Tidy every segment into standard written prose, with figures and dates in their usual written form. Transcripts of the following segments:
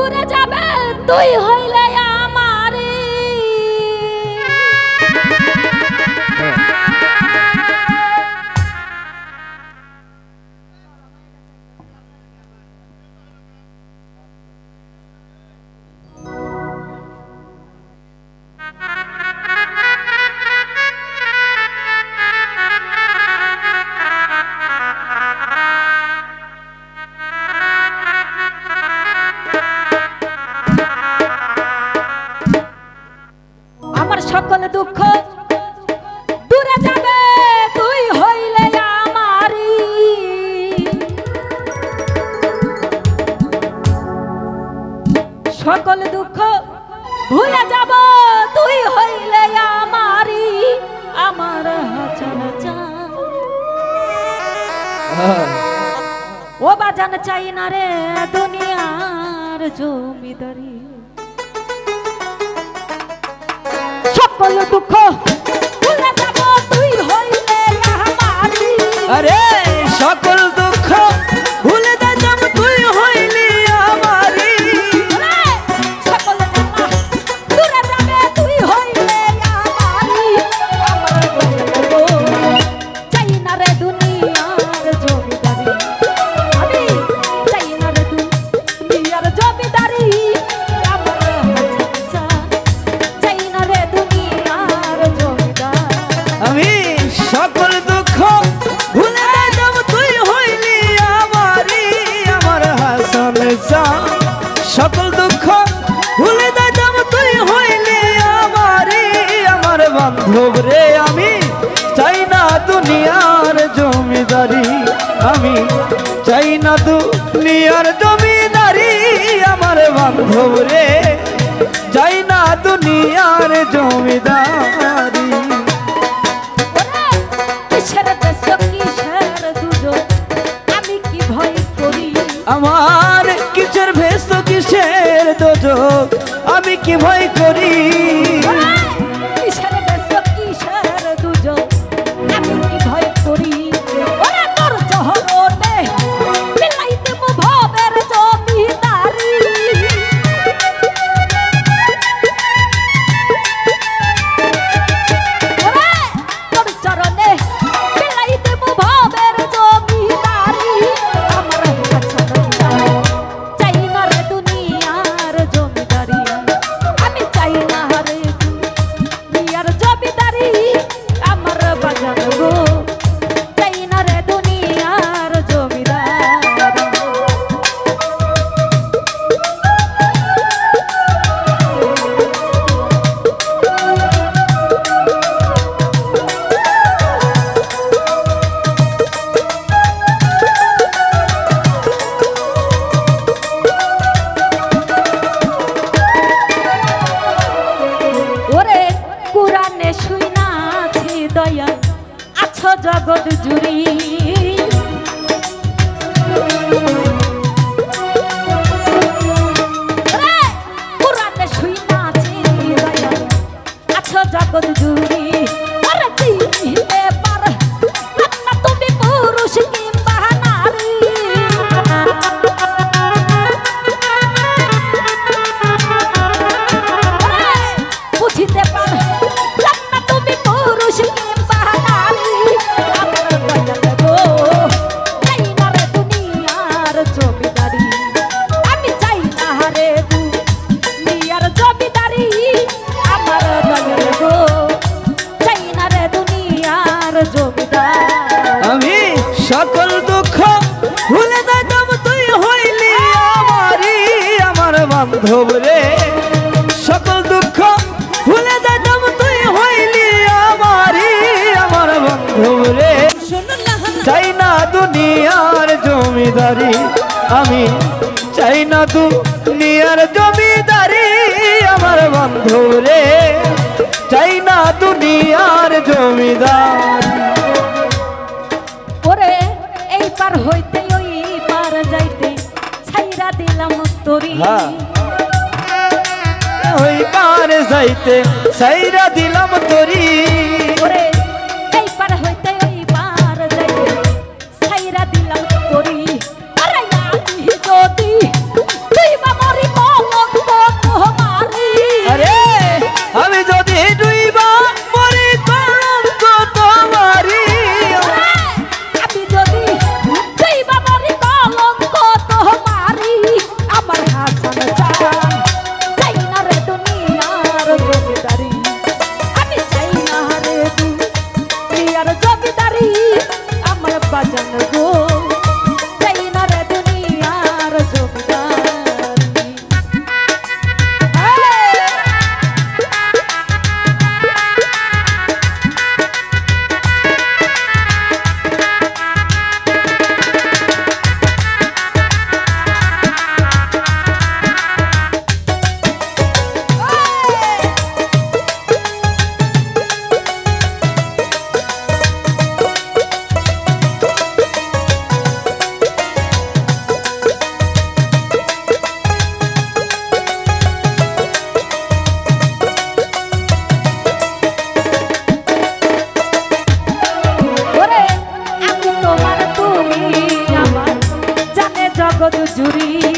দূরে যাবে তুই হইলে আমারে সকল দুঃখ দূরে যাবে তুই হইলে আমারি সকল দুঃখ ভুলে যাব তুই হইলে আমারি আমার হাজার ও বাজান চাই না রে দুনিয়ার জমিদারি সকল দুঃখ ভুলে যাব তুই হইলে আমারি আরে সকল দুঃখ ভুলে যাব তুই হইলি আমারি সকল জ্বালা দূরে যাবে তুই হইলে আমারি আমার চাই না রে দুনিয়ার জমিদারি আমি চাই না রে দুনিয়ার জমিদারি আমি সকল দুঃখ ভুলে যাব তুই হইলি আমারি আমার হাসান সকল দুঃখ ভুলে যাব তুই হইলি আমারি আমার বান্ধব রে আমি চাই না দুনিয়ার জমিদারি আমি চাই না দুনিয়ার জমিদারি আমার বান্ধব রে চাই না দুনিয়ার জমিদারি আমার কিসের ভেস কিসের দোজক আমি কি ভয় করি কিসের ভেস কিসের দোজক আমি কি ভয় করি ওরে তোর জহরতে মিলাই দেব ভবের জমিদারি ওরে তোর চরণে মিলাই দেব ভবের জমিদারি আমার চাই না রে দুনিয়ার জমিদারি আমি চাই না রে দুনিয়ার জমিদারি আমার বাজার গো চাই না রে দুনিয়ার জমিদারি ওরে কুরআনে শুনাছি দয়া আছো জগৎ জুড়ি ওরে কুরআনে শুনাছি দয়া আছো জগৎ জুড়ি আরে চিনতে পার না তুমি পুরুষ কিংবা নারী বুঝিতে পার না তুমি পুরুষ কিংবা নারী আমার দয়া দেবো চাই না রে দুনিয়ার জমিদারি আমি চাই না রে দুনিয়ার জমিদারি আমার দয়া দেবো চাই না রে দুনিয়ার জমিদারি আমি সকল দুঃখ ভুলে যাব তুই হইলি আমারি আমার বান্ধব রে সকল দুঃখ ভুলে যাব তুই হইলি আমারি আমার বান্ধব রে চাই না দুনিয়ার জমিদারি আমি চাই না দুনিয়ার জমিদারি আমার বান্ধব রে চাই না দুনিয়ার জমিদার ওরে এই পার হইতে ওই পার যাইতে ছাইরা দিলাম তোরি ওই পার যাইতে ছাইরা দিলাম তোরি ওরে এই পার হইতে ওই পার যাইতে ছাইরা দিলাম তোরি আরে আমি যদি তুই বা মরি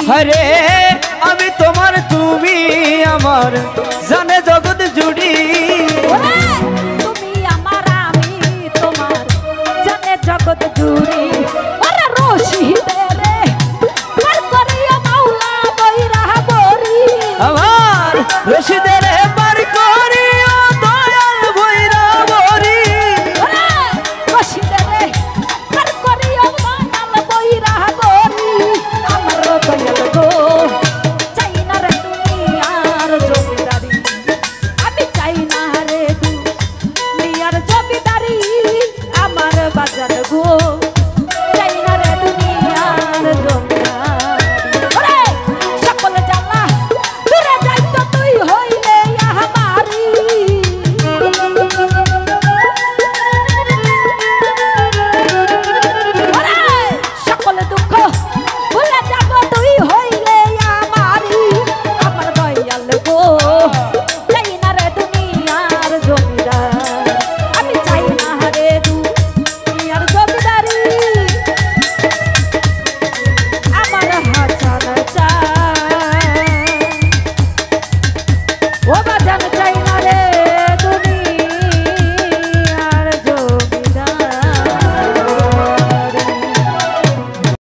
হরে আমি তোমার তুমি আমার জানে জগৎ জুড়ি ওরে তুমি আমার আমি তোমার জানে জগৎ জুড়ি ওরে রশিদে রে পার করিয়া মাওলা বৈরা বরি আমার রশিদে